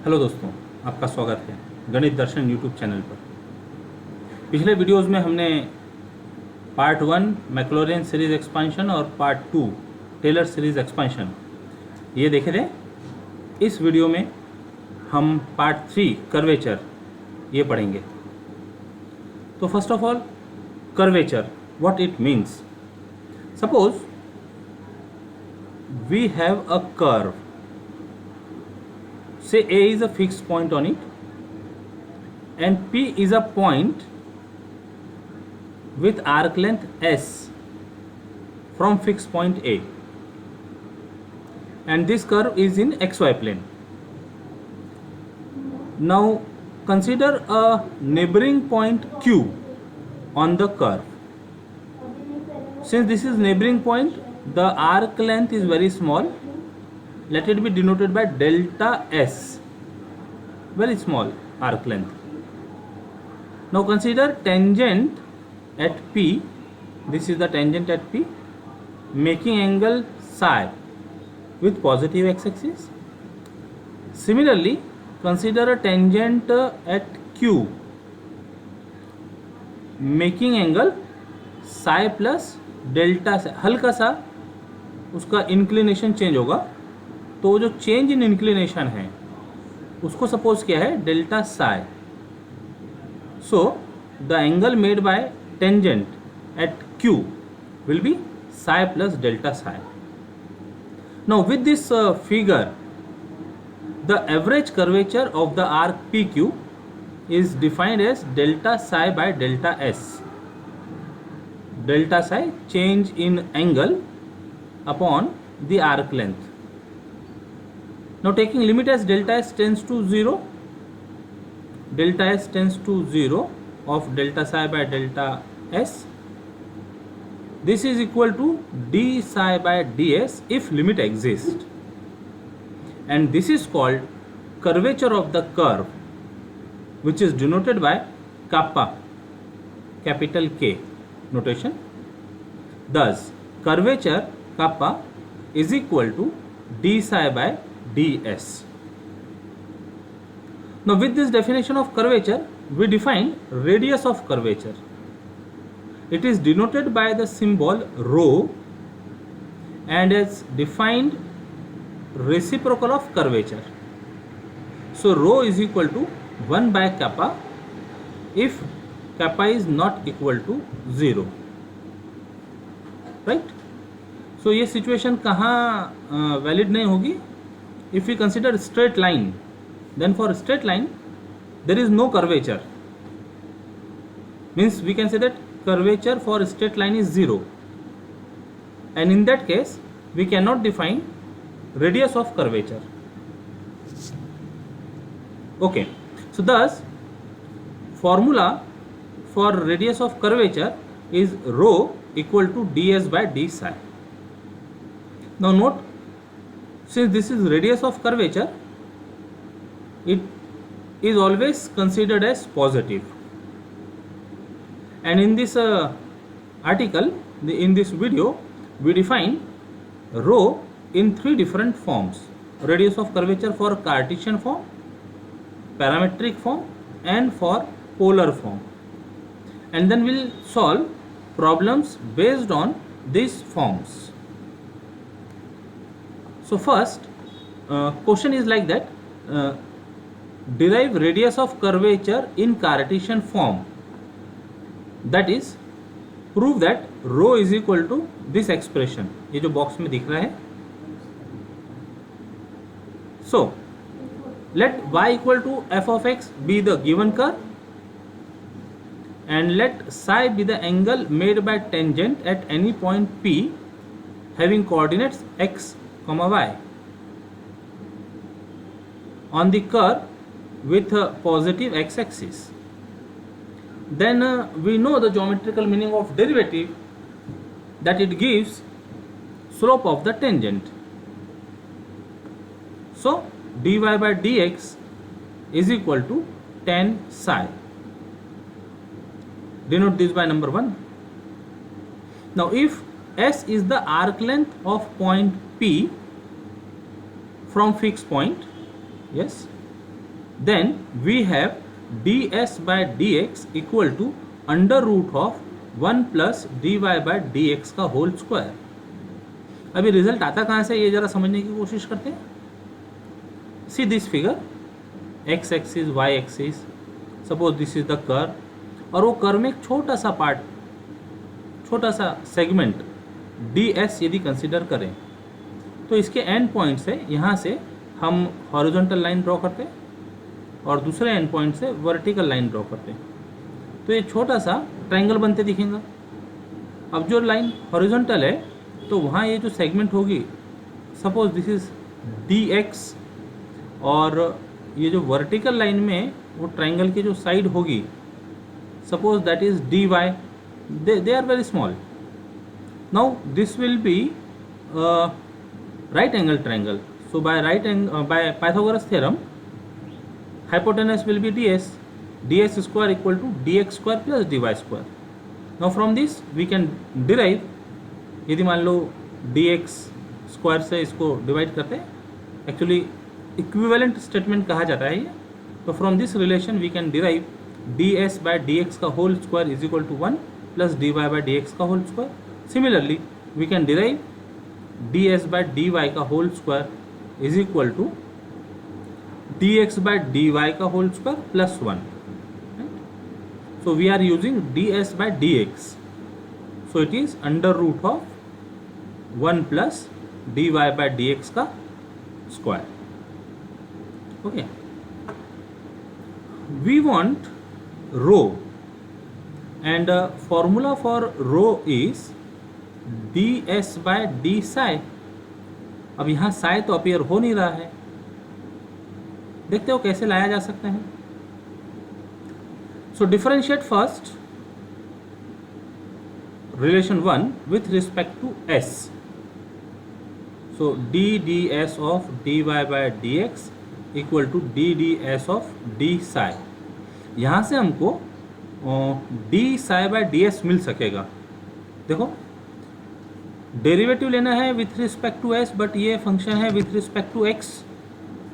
Hello दोस्तों, आपका स्वागत है गणित दर्शन यूट्यूब चैनल पर। पिछले वीडियोस में हमने पार्ट 1 मैक्लॉरिन सीरीज एक्सपेंशन और पार्ट 2 टेलर सीरीज एक्सपेंशन ये देखे थे। इस वीडियो में हम पार्ट 3 कर्वेचर ये पढ़ेंगे। तो first of all, curvature what it means. Suppose we have a curve, say A is a fixed point on it and P is a point with arc length S from fixed point A, and this curve is in xy plane. Now consider a neighboring point Q on the curve. Since this is neighboring point, the arc length is very small. Let it be denoted by delta S, very small arc length. Now consider tangent at P, this is the tangent at P, making angle psi with positive x-axis. Similarly, consider a tangent at Q, making angle psi plus delta psi. हल्का सा उसका inclination change होगा, तो जो change in inclination है उसको suppose किया है delta psi. So the angle made by tangent at Q will be psi plus delta psi. Now with this figure the average curvature of the arc P Q is defined as delta psi by delta s. Delta psi change in angle upon the arc length. Now taking limit as delta s tends to 0, delta s tends to 0 of delta psi by delta s. This is equal to d psi by ds if limit exists, and this is called curvature of the curve, which is denoted by kappa, capital K notation. Thus curvature kappa is equal to d psi by ds. Now with this definition of curvature, we define radius of curvature. It is denoted by the symbol rho and is defined reciprocal of curvature. So rho is equal to 1 by kappa if kappa is not equal to 0, right? So ये situation कहाँ valid नहीं होगी? If we consider straight line, then for straight line there is no curvature, means we can say that curvature for straight line is 0, and in that case we cannot define radius of curvature. Okay, so thus formula for radius of curvature is rho equal to ds by d psi. Now note, since this is radius of curvature, it is always considered as positive, and in this article, in this video, we define rho in 3 different forms: radius of curvature for Cartesian form, parametric form, and for polar form, and then we'll solve problems based on these forms. So first question is like that, derive radius of curvature in Cartesian form, that is prove that rho is equal to this expression, ये जो box में दिख रहा है. So let y equal to f of x be the given curve, and let psi be the angle made by tangent at any point P having coordinates x, y on the curve with a positive x-axis. Then we know the geometrical meaning of derivative, that it gives slope of the tangent. So dy by dx is equal to tan psi. Denote this by number 1. Now if S is the arc length of point P from fixed point, yes, then we have ds by dx equal to under root of 1 plus d y by D x का whole square. अभी result आता कहाँ से, ये जरा समझने की कोशिश करते हैं। See this figure, x axis y axis, suppose this is the curve, और वो कर्व में एक छोटा सा पार्ट, छोटा सा सेगमेंट डी एस यदि कंसिडर करें, तो इसके एंड पॉइंट से यहाँ से हम हॉरिजॉन्टल लाइन ड्रॉ करते हैं और दूसरे एंड पॉइंट से वर्टिकल लाइन ड्रॉ करते हैं, तो ये छोटा सा ट्रायंगल बनते दिखेगा। अब जो लाइन हॉरिजॉन्टल है तो वहाँ ये जो सेगमेंट होगी, suppose this is D x, और ये जो वर्टिकल लाइन में वो ट्रायंगल की जो साइड होगी, suppose that is d y, they are very small. Now this will be right angle triangle. So by by Pythagoras theorem, hypotenuse will be ds square equal to dx square plus dy square. Now from this we can derive, यदि मान लो dx square से इसको divide करते हैं, actually equivalent statement कहा जाता है ये, तो from this relation we can derive ds by dx का whole square is equal to 1 plus dy by dx का whole square. Similarly we can derive ds by dy का whole square is equal to dx by dy का whole square plus 1। So we are using ds by dx, so it is under root of 1 plus dy by dx का square. Okay, we want rho, and formula for rho is ds by d psi. अब यहाँ psi तो appear हो नहीं रहा है, देखते हो कैसे लाया जा सकता है। So differentiate first relation 1 with respect to s. So d ds of dy by dx equal to d ds of d psi. यहाँ से हमको d psi by ds मिल सकेगा। देखो डेरिवेटिव लेना है with respect to s, but ये function है with respect to x।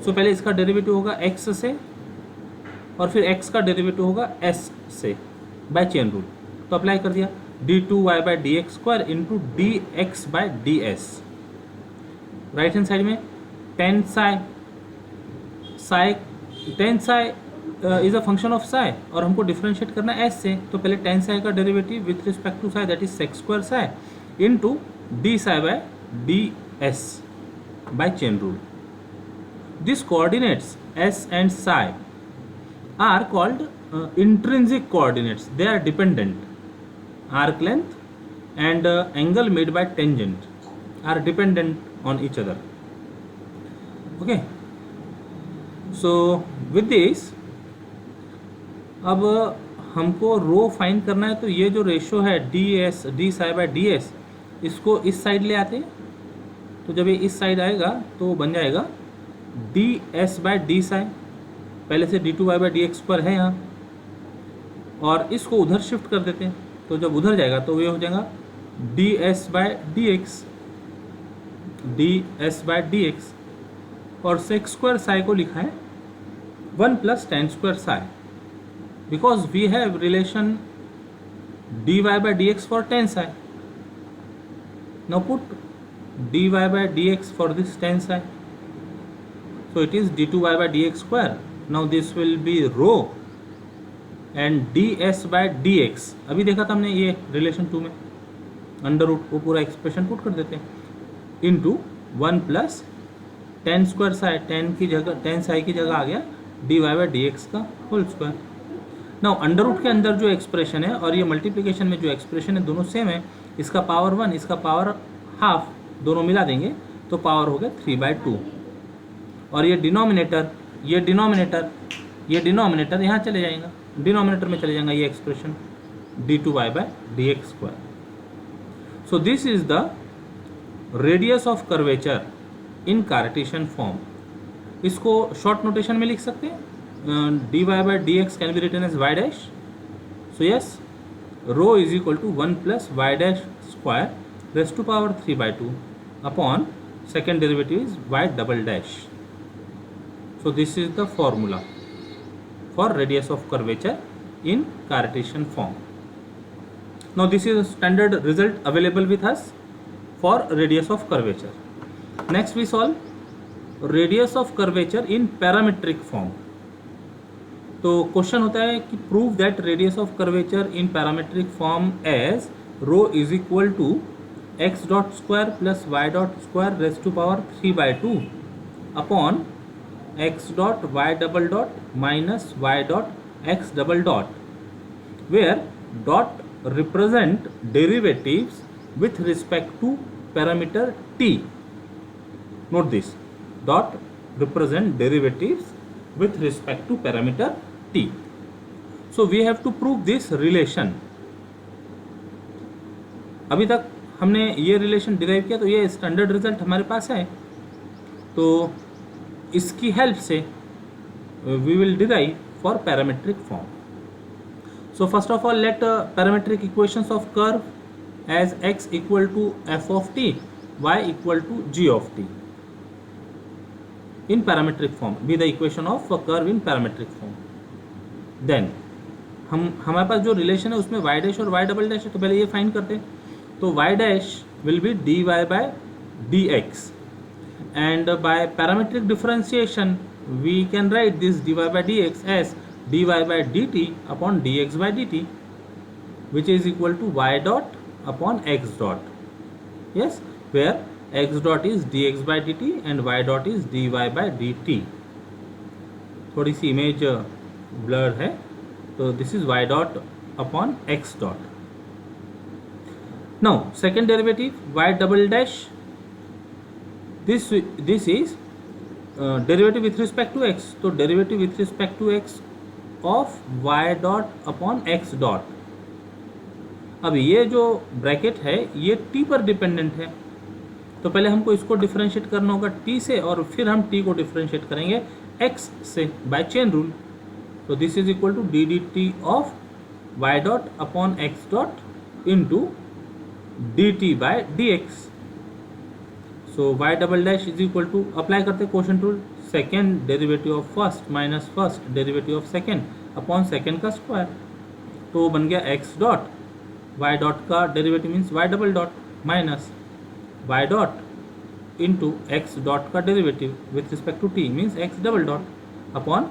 So पहले इसका डेरिवेटिव होगा x से, और फिर x का डेरिवेटिव होगा s से बाय चेन रूल। तो अप्लाई कर दिया d2y by D x square into D X by D S. Right hand side में tan psi, tan psi is a function of psi, और हमको डिफ्रेंशिएट करना है s से, तो पहले टेन साई का derivative with respect to psi that is sec square psi into d psi by d s by chain rule. This coordinates s and psi are called intrinsic coordinates. They are dependent. Arc length and angle made by tangent are dependent on each other. Okay, so with this अब हमको रो find करना है, तो ये जो ratio है d psi by d s, इसको इस साइड ले आते हैं, तो जब ये इस साइड आएगा तो बन जाएगा d s by d psi. पहले से d2y by D x square है यहाँ, और इसको उधर शिफ्ट कर देते हैं, तो जब उधर जाएगा तो ये हो जाएगा ds by D x, ds by D x, और सेक्स स्क्वायर साई को लिखा है 1 plus tan square psi, because we have relation dy by D x for tan psi. Now put dy by D x for this tan psi, so it is d2y by dx square. Now this will be rho and ds by dx. अभी देखा था हमने ये relation 2 में, under root को पूरा expression put कर देते हैं into 1 plus tan square Sai, ten की जगह टेन साई की जगह आ गया dy by dx का whole square. Now under root के अंदर जो एक्सप्रेशन है और ये मल्टीप्लिकेशन में जो एक्सप्रेशन है दोनों सेम है, इसका पावर 1 इसका पावर हाफ दोनों मिला देंगे तो पावर हो गया 3/2, और ये डिनोमिनेटर ये डिनोमिनेटर ये डिनोमिनेटर यहाँ चले जाएगा, डिनोमिनेटर में चले जाएगा ये expression d2y by D x square. So this is the radius of curvature in Cartesian form. इसको शॉर्ट नोटेशन में लिख सकते हैं, dy by D x can be written as y dash. So yes, rho is equal to 1 plus y dash square raise to power 3/2 upon second derivative is y double dash. So this is the formula. for radius of curvature in Cartesian form. Now this is a standard result available with us for radius of curvature. Next we solve radius of curvature in parametric form. तो question होता है कि prove that radius of curvature in parametric form as rho is equal to x dot square plus y dot square raise to power 3/2 upon x dot y double dot minus y dot x double dot, where dot represent derivatives with respect to parameter t. Note this, dot represent derivatives with respect to parameter t. So we have to prove this relation. अभी तक हमने ये relation derive किया, तो ये standard result हमारे पास है, तो इसकी हेल्प से we will derive for parametric form. So first of all, let parametric equations of curve as x equal to f of t, y equal to g of t in parametric form be the equation of a curve in parametric form. Then हमारे पास जो relation है उसमें y dash और y double dash है, तो पहले ये find करते हैं. तो y dash will be dy by dx and by parametric differentiation we can write this dy by dx as dy by dt upon dx by dt, which is equal to y dot upon x dot. Yes, where x dot is dx by dt and y dot is dy by dt. थोड़ी सी image blur है, तो this is y dot upon x dot. Now second derivative y double dash, this is derivative with respect to x, तो derivative with respect to x of y dot upon x dot. अब ये जो bracket है ये t पर dependent है, तो पहले हमको इसको डिफरेंशिएट करना होगा t से, और फिर हम t को डिफरेंशिएट करेंगे x से बाय चेन रूल. तो this is equal to D D T of y dot upon x dot into D T by D X. So y double dash is equal to, apply करते quotient rule, second derivative of first minus first derivative of second upon second का square, तो बन गया x dot, y dot का derivative means y double dot minus y dot into x dot का derivative with respect to t means x double dot upon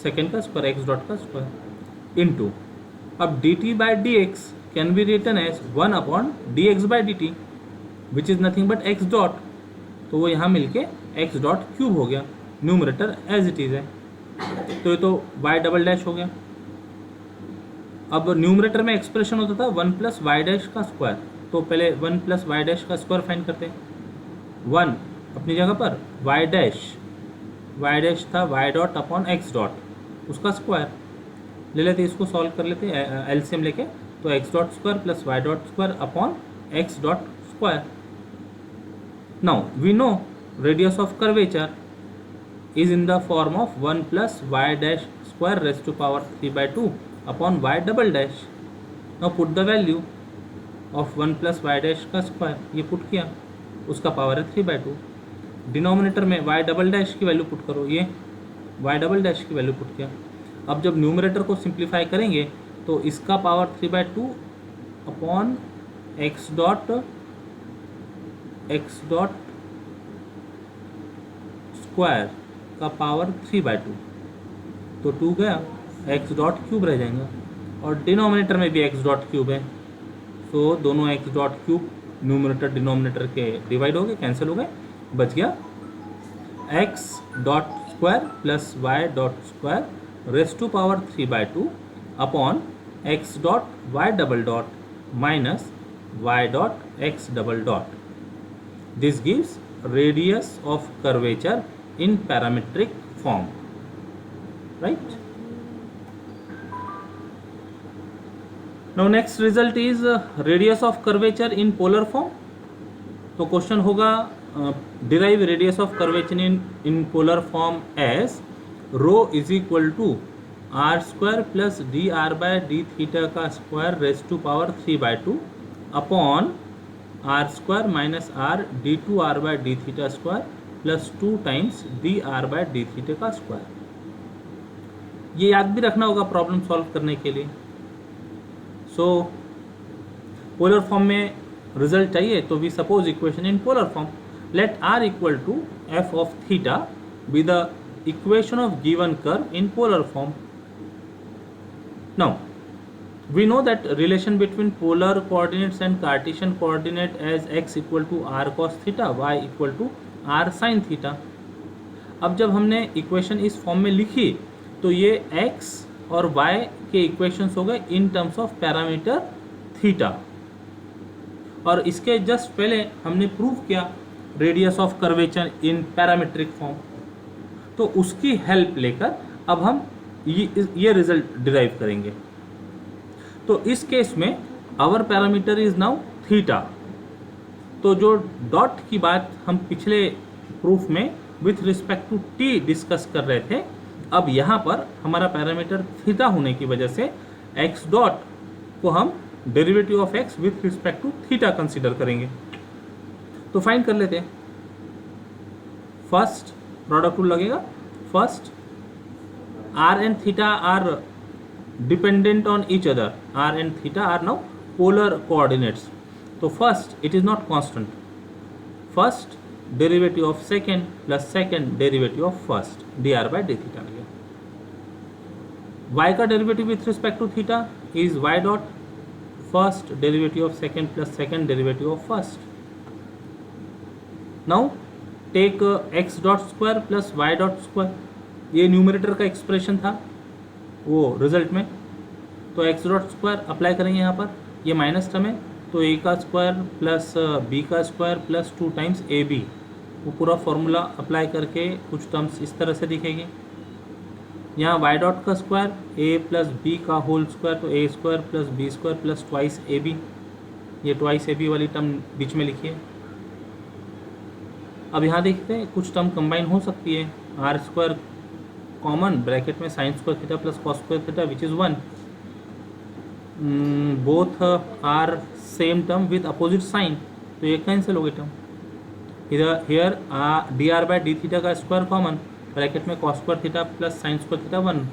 second का square x dot का square into, अब dt by dx can be written as 1 upon dx by dt which is nothing but x dot, तो वो यहाँ मिलके x dot cube हो गया, numerator as it is है, तो ये तो y डबल डैश हो गया. अब न्यूमरेटर में एक्सप्रेशन होता था 1 प्लस वाई डैश का स्क्वायर, तो पहले 1 प्लस वाई डैश का स्क्वायर फाइंड करते हैं. 1 अपनी जगह पर, वाई डैश था y dot upon x dot, उसका स्क्वायर ले लेते, इसको सॉल्व कर लेते एलसीएम लेके, तो x dot square plus y dot square upon x dot square. Now we know radius of curvature is in the form of 1 plus y dash square raise to power 3/2 upon y double dash. Now put the value of 1 plus y dash का square, ये put किया, उसका power है 3/2. Denominator में y double dash की value put करो, ये y double dash की वैल्यू पुट किया. अब जब न्यूमरेटर को सिंप्लीफाई करेंगे तो इसका power 3/2 upon x dot square का पावर 3/2, तो 2 गया, x डॉट क्यूब रह जाएगा, और डिनोमिनेटर में भी x डॉट क्यूब है, तो दोनों x dot cube numerator denominator के डिवाइड हो गए, कैंसिल हो गए, बच गया x dot square plus y dot square raise to power 3/2 upon x dot y double dot minus y dot x double dot. This gives radius of curvature in parametric form, right. Now next result is radius of curvature in polar form. तो question होगा derive radius of curvature in polar form as rho is equal to r square plus dr by d theta का square raise to power 3/2 अपॉन r square minus r d2r by d theta square plus 2 times dr by d theta का square. ये याद भी रखना होगा problem solve करने के लिए। सो पोलर फॉर्म में रिजल्ट चाहिए तो we suppose equation in polar form. Let r equal to f of theta be the equation of given curve in polar form. Now we know that relation between polar coordinates and Cartesian coordinate as x equal to r cos theta, y equal to r sin theta। अब जब हमने equation इस form में लिखी तो ये x और y के इक्वेशंस हो गए इन टर्म्स ऑफ पैरामीटर थीटा, और इसके जस्ट पहले हमने प्रूव किया radius of curvature in parametric form. तो उसकी हेल्प लेकर अब हम ये रिजल्ट डिराइव करेंगे। तो इस केस में our parameter is now theta. तो जो डॉट की बात हम पिछले प्रूफ में with respect to t discuss कर रहे थे, अब यहाँ पर हमारा पैरामीटर थीटा होने की वजह से एक्स डॉट को हम derivative of x with respect to theta consider करेंगे। तो फाइंड कर लेते हैं। फर्स्ट प्रोडक्ट रूल लगेगा। First r and theta are dependent on each other. R and theta are now polar coordinates. So first it is not constant. First derivative of second plus second derivative of first dr by d theta आ गया। y का derivative with respect to theta is y dot first derivative of second plus second derivative of first. Now take x dot square plus y dot square, ये numerator का expression था वो result में, तो x dot square apply करेंगे यहाँ पर, ये माइनस टर्म है तो ए का स्क्वायर प्लस बी का square plus 2 times a b, वो पूरा फॉर्मूला अप्लाई करके कुछ टर्म्स इस तरह से दिखेगी। यहाँ वाई डॉट का स्क्वायर ए प्लस बी का होल स्क्वायर, तो A square plus B square plus twice A B, ये ट्वाइस ए बी वाली टर्म बीच में लिखिए। अब यहाँ देखते हैं कुछ टर्म कंबाइन हो सकती है। आर स्क्वायर कॉमन ब्रैकेट में sine square theta plus cos square theta which is 1, both are same term with opposite sign, तो ये कैंसिल हो गई term. Here d r by d theta का स्क्वायर कॉमन, ब्रैकेट में cos square theta plus sine square theta 1,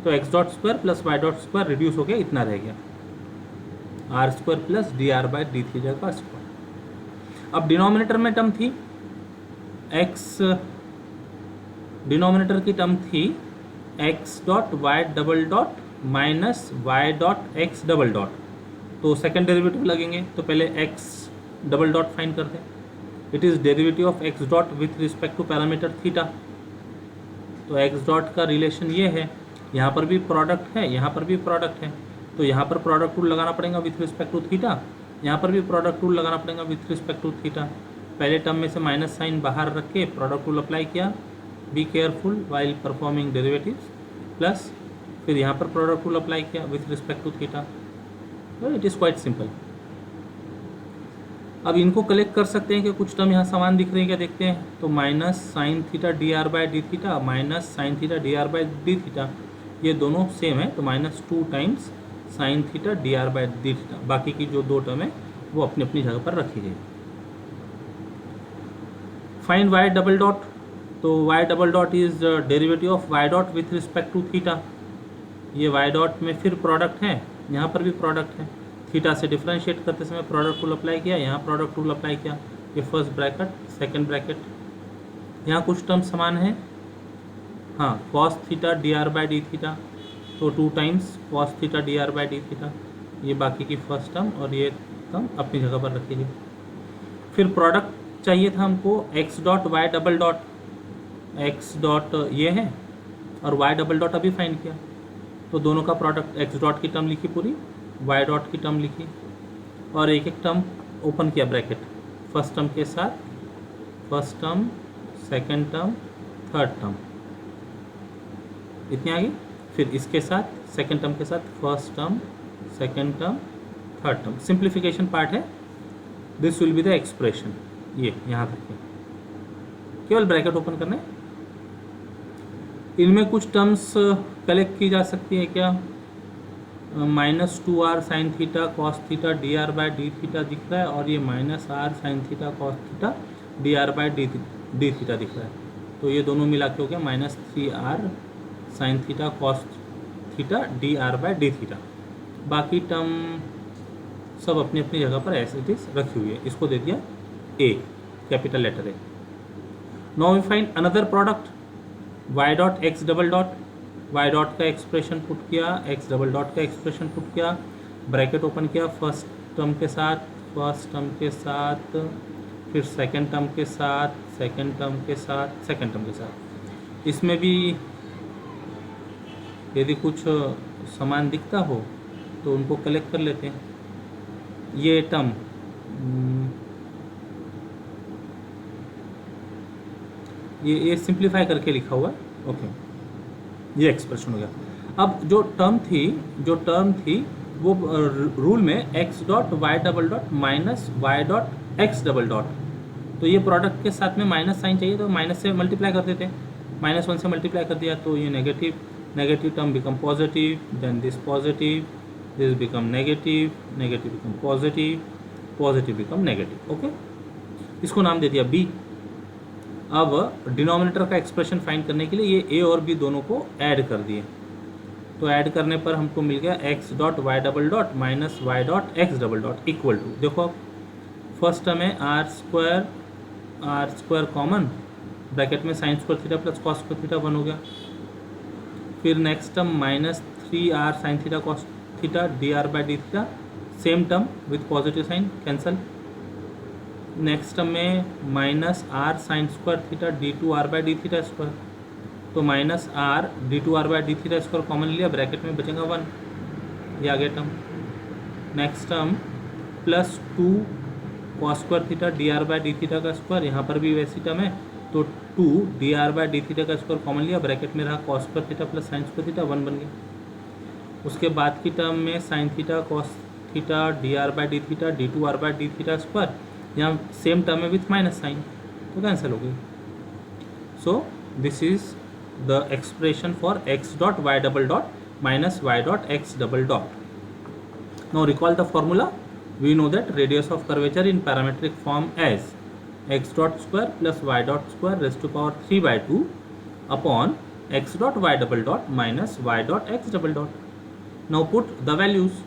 तो x dot square plus y dot square reduce हो गया, इतना रह गया r square plus d r by d theta का square. अब डिनोमिनेटर में टर्म थी एक्स, डिनोमिनेटर की टर्म थी x dot y double dot minus y dot x double dot, तो सेकेंड डेरिवेटिव लगेंगे। तो पहले एक्स डबल डॉट फाइंड करते हैं। It is derivative of x dot with respect to parameter theta, तो x dot का relation ये है, यहाँ पर भी प्रोडक्ट है यहाँ पर भी प्रोडक्ट है, तो यहाँ पर प्रोडक्ट रूल लगाना पड़ेगा विथ रिस्पेक्ट टू थीटा, यहाँ पर भी प्रोडक्ट रूल लगाना पड़ेगा विथ रिस्पेक्ट टू थीटा। पहले टर्म में से माइनस साइन बाहर रख के प्रोडक्ट रूल अप्लाई किया, be careful while performing derivatives, plus फिर यहाँ पर प्रोडक्ट रूल अप्लाई किया विथ रिस्पेक्ट टू थीटा। तो इट इज़ क्वाइट सिंपल। अब इनको कलेक्ट कर सकते हैं कि कुछ टर्म यहाँ समान दिख रही है क्या, देखते हैं। तो minus sine theta d r by d theta minus sine theta d r by d theta, ये दोनों सेम है, तो minus 2 times sine theta d r by d theta. बाकी की जो दो टर्म है वो अपनी अपनी जगह पर रखी गई। फाइंड वाई डबल डॉट, तो y double dot is derivative of y dot with respect to theta, ये y डॉट में फिर प्रोडक्ट है, यहाँ पर भी प्रोडक्ट है, थीटा से डिफरेंशिएट करते समय प्रोडक्ट रूल अप्लाई किया, यहाँ प्रोडक्ट रूल अप्लाई किया, ये फर्स्ट ब्रैकेट सेकंड ब्रैकेट। यहाँ कुछ टर्म समान है, हाँ cos theta d r by d theta, तो 2 times cos theta d r by d theta, ये बाकी की फर्स्ट टर्म और ये टर्म अपनी जगह पर रखी गई। फिर प्रोडक्ट चाहिए था हमको x dot y double dot, x dot ये है और वाई डबल डॉट अभी फाइंड किया, तो दोनों का प्रोडक्ट एक्स डॉट की टर्म लिखी पूरी, वाई डॉट की टर्म लिखी और एक एक टर्म ओपन किया ब्रैकेट, फर्स्ट टर्म के साथ first term second term third term, इतनी आ गई। फिर इसके साथ सेकंड टर्म के साथ first term second term third term, simplification part है, this will be the expression. ये यहाँ तक है, केवल ब्रैकेट ओपन करने। इनमें कुछ टर्म्स कलेक्ट की जा सकती है क्या, minus 2r sign theta cos theta d r by d theta दिख रहा है और ये minus r sign theta cos theta d r by d theta दिख रहा है, तो ये दोनों मिला के हो गया minus 3r sine theta cos theta d r by d theta. बाकी टर्म सब अपनी अपनी जगह पर एज इट इज रखी हुई है। इसको दे दिया A, capital letter A. Now we find another product, Y dot x double dot, Y dot का एक्सप्रेशन पुट किया, एक्स डबल डॉट का एक्सप्रेशन पुट किया, ब्रैकेट ओपन किया फर्स्ट टर्म के साथ, फर्स्ट टर्म के साथ, फिर सेकंड टर्म के साथ, सेकंड टर्म के साथ, सेकंड टर्म के साथ। इसमें भी यदि कुछ सामान दिखता हो तो उनको कलेक्ट कर लेते हैं। ये टर्म ये सिंप्लीफाई करके लिखा हुआ है, ओके, ये एक्सप्रेशन हो गया। अब जो टर्म थी वो रूल में x dot y double dot minus y dot x double dot, तो ये प्रोडक्ट के साथ में माइनस साइन चाहिए तो माइनस से मल्टीप्लाई कर देते हैं, -1 से मल्टीप्लाई कर दिया तो ये negative, negative term become positive, then this positive, this become negative, negative become positive, positive become negative, okay. इसको नाम दे दिया बी। अब डिनोमिनेटर का एक्सप्रेशन फाइंड करने के लिए ये ए और बी दोनों को ऐड कर दिए, तो ऐड करने पर हमको मिल गया x dot y double dot minus y dot x double dot equal to, देखो फर्स्ट टर्म है आर स्क्वायर कॉमन, ब्रैकेट में sine square theta plus cos square theta 1 हो गया। फिर next term -3r sine theta cos theta d r by d theta, same term with positive sign cancel. Next term में -r sine square theta d two r by d theta square, तो -r d two r by d theta square common लिया, bracket में बचेगा 1, ये आ गया term. Next term +2 cos square theta d r by d theta का square, यहाँ पर भी वैसी टर्म है तो 2 d r by d theta का स्क्वायर कॉमन लिया, ब्रैकेट में रहा cos square theta plus sine square theta 1 बन गया। उसके बाद की टर्म में sine theta cos theta d r by d theta d two r by d theta square, यहाँ सेम टर्म है विथ माइनस साइन, तो कैंसिल हो गई। So this is the expression for x dot y double dot minus y dot x double dot. Now recall the formula. We know that radius of curvature in parametric form as x dot square plus y dot square raised to power 3 by 2 upon x dot y double dot minus y dot x double dot. Now put the values.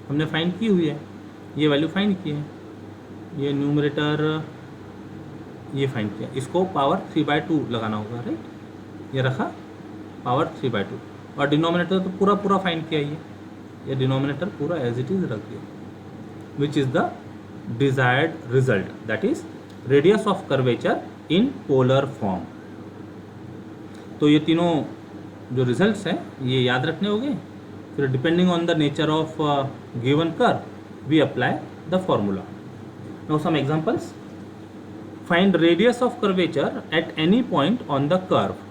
हमने find की हुई है, ये value find की है, ये numerator ये find किया, इसको पावर 3 by 2 लगाना होगा, राइट। ये रखा पावर 3 by 2 और डिनोमिनेटर तो पूरा फाइंड किया, ये डिनोमिनेटर पूरा एज इट इज रख दिया, which is the desired result, that is radius of curvature in polar form. तो ये तीनों जो रिजल्ट्स हैं ये याद रखने होंगे। फिर depending on the nature of given curve we apply the formula. Now some examples, find radius of curvature at any point on the curve.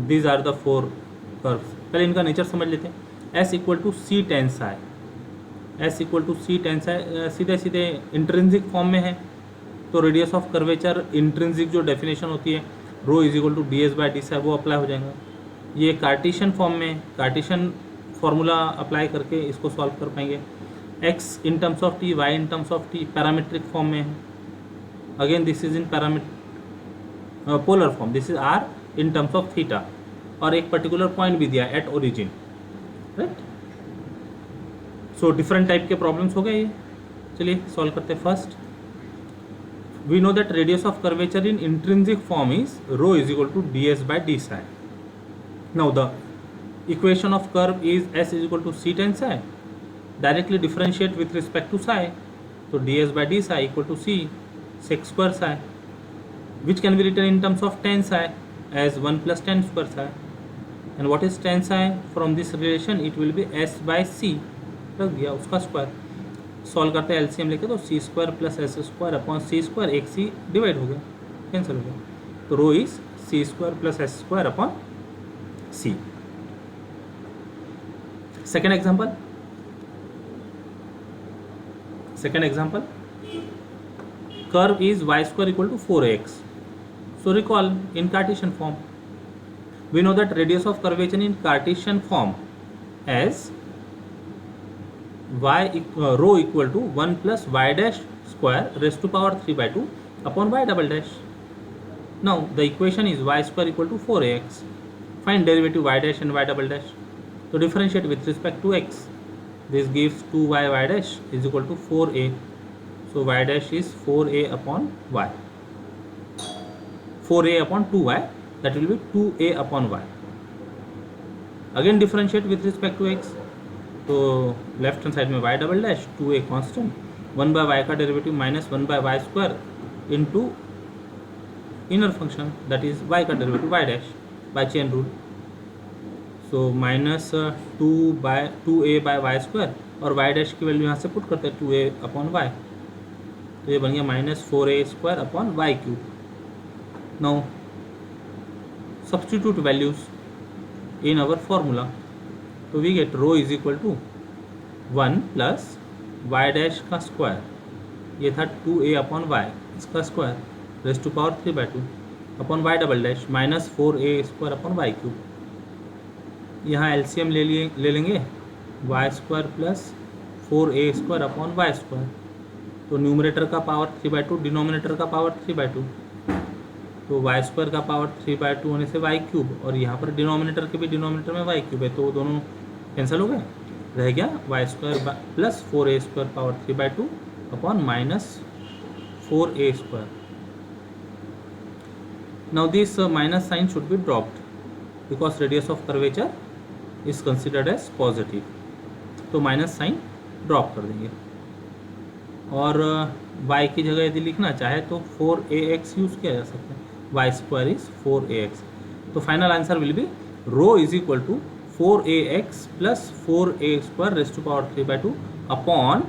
These are the 4 curves। पहले इनका नेचर समझ लेते हैं। S equal to C tan psi, S equal to C tan psi सीधे सीधे intrinsic form में है, तो रेडियस ऑफ कर्वेचर इंट्रिंसिक जो डेफिनेशन होती है rho is equal to D S by D C वो अप्लाई हो जाएगा। ये कार्टेशियन फॉर्म में, कार्टेशियन फार्मूला अप्लाई करके इसको सॉल्व कर पाएंगे। x in terms of t, y in terms of t parametric form में है, again this is in polar form, this is r in terms of theta, और एक particular point भी दिया at origin, right. So different type के problems हो गए ये। चलिए सॉल्व करते हैं। First, we know that radius of curvature in intrinsic form is rho is equal to D S by d psi. Now the equation of curve is s is equal to c tan psi, directly differentiate with respect to psi, तो d S by d psi equal to c sec square psi, which can be written in terms of tan psi as 1 plus tan square psi, and what is tan psi? From this relation it will be s by c, रख दिया उसका square. Solve करते हैं LCM लेके, तो C square plus S square upon C square, एक C divide हो गया, कैंसिल हो गया, तो rho is C square plus S square upon C. Second example, curve is y square equal to 4x। So recall in Cartesian form, we know that radius of curvature in Cartesian form as rho equal to 1 plus y dash square raised to power 3 by 2 upon y double dash. Now the equation is y square equal to 4ax. Find derivative y dash and y double dash. So differentiate with respect to x. This gives 2y y dash is equal to 4a. So y dash is 4a upon y. 4a upon 2y, that will be 2a upon y. Again differentiate with respect to x. तो left hand side में y double dash 2a constant, 1 by y का derivative minus 1 by y square into inner function that is y का derivative y dash by chain rule. So minus 2a by y square और y dash की value यहाँ से put करते हैं 2a upon y. तो ये बन गया minus 4a square upon y cube. Now substitute values in our formula. तो we get rho is equal to 1 plus y dash का स्क्वायर, ये था 2a अपॉन वाई, इसका square raise to power 3/2 upon y double dash minus 4a square upon y cube. यहाँ LCM ले लेंगे y square plus 4a square upon y square. तो numerator का power 3/2, denominator का पावर 3/2. तो वाई स्क्वायर का power 3/2 होने से वाई क्यूब, और यहाँ पर डिनोमिनेटर के भी डिनोमिनेटर में वाई क्यूब है, तो दोनों कैंसिल हो गए. रह गया y square plus 4a square power 3/2 upon minus 4a square. Now this minus sign should be dropped because radius of curvature is considered as positive. तो माइनस साइन ड्रॉप कर देंगे, और y की जगह यदि लिखना चाहे तो 4ax यूज़ किया जा सकता है. Y square is 4ax. तो final answer will be rho is equal to 4ax plus 4a square raise to power 3/2 upon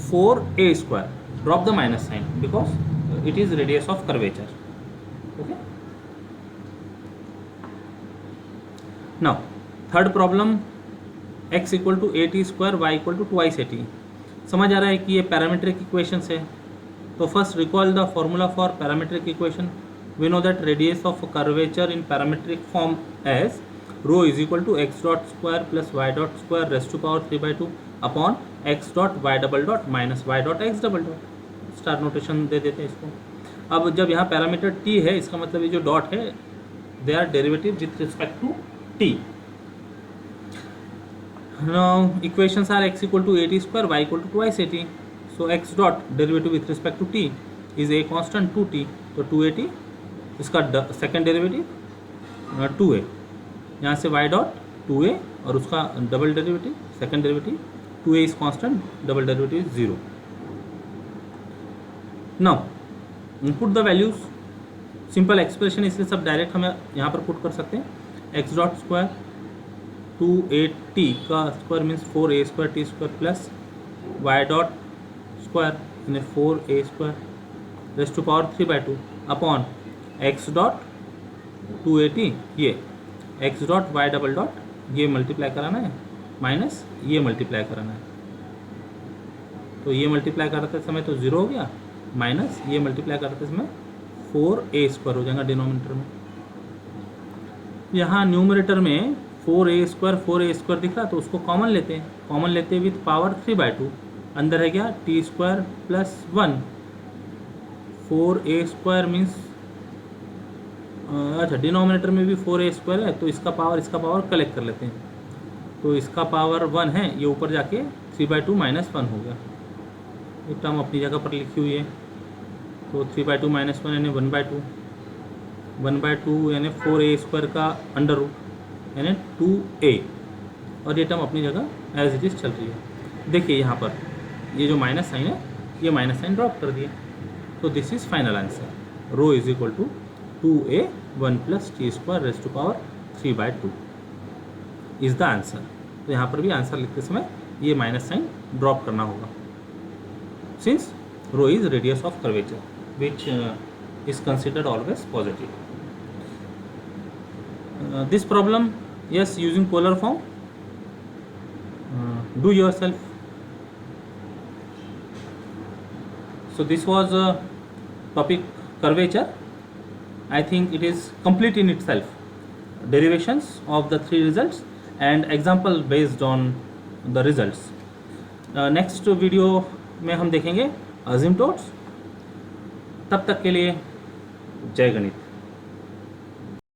4a square. Drop the minus sign because it is radius of curvature. Okay. Now third problem, x equal to 8t square y equal to 2 समझ आ रहा है कि ये parametric equations है. तो first recall the formula for parametric equation. We know that radius of curvature in parametric form as rho is equal to x dot square plus y dot square raise to power 3/2 upon x dot y double dot minus y dot x double dot. Star notation दे देते हैं इसको. अब जब यहाँ parameter t है, इसका मतलब ये जो डॉट है they are derivative with respect to t. Now equations are x equal to 8t square, y equal to 2 So x dot derivative with respect to t is a constant 2t. तो 2at इसका second derivative 2a. यहाँ से y dot 2a और उसका double derivative second derivative 2a is constant, double derivative 0. Now put the values. Simple expression इसलिए सब direct हमें यहाँ पर पुट कर सकते हैं. x डॉट स्क्वायर 2at का square means 4a square t square plus y dot square यानी 4a square raise to power 3/2 upon x dot 2at, ये x dot y double dot ये मल्टीप्लाई कराना है माइनस ये मल्टीप्लाई कराना है. तो ये मल्टीप्लाई करते समय तो 0 हो गया, माइनस ये मल्टीप्लाई करते समय 4a स्क्वायर हो जाएगा डिनोमिनेटर में. यहाँ न्यूमरेटर में 4a स्क्वायर दिख रहा तो उसको कॉमन लेते हैं. कॉमन लेते हैं विथ पावर 3/2. अंदर है क्या t square plus 1. 4a square means अच्छा डिनोमिनेटर में भी 4a स्क्वायर है तो इसका पावर कलेक्ट कर लेते हैं. तो इसका पावर 1 है, ये ऊपर जाके 3/2 माइनस 1 हो गया. ये टर्म अपनी जगह पर लिखी हुई है. तो 3/2 माइनस 1 यानी 1/2. 1/2 यानी 4a स्क्वायर का अंडर रूट यानी 2a, और ये टर्म अपनी जगह एज इट इज़ चल रही है. देखिए यहाँ पर ये जो माइनस साइन है, ये माइनस साइन ड्रॉप कर दिए. तो this is final answer. Rho is equal to 2a 1 plus t square raise to power 3/2 is the answer. तो यहाँ पर भी आंसर लिखते समय ये माइनस साइन ड्रॉप करना होगा, since rho is radius of curvature which is considered always positive. This problem, yes, using polar form, do yourself. So this was topic curvature. I think it is complete in itself. Derivations of the 3 results and example based on the results. Next video में हम देखेंगे asymptotes. तब तक के लिए जय गणित.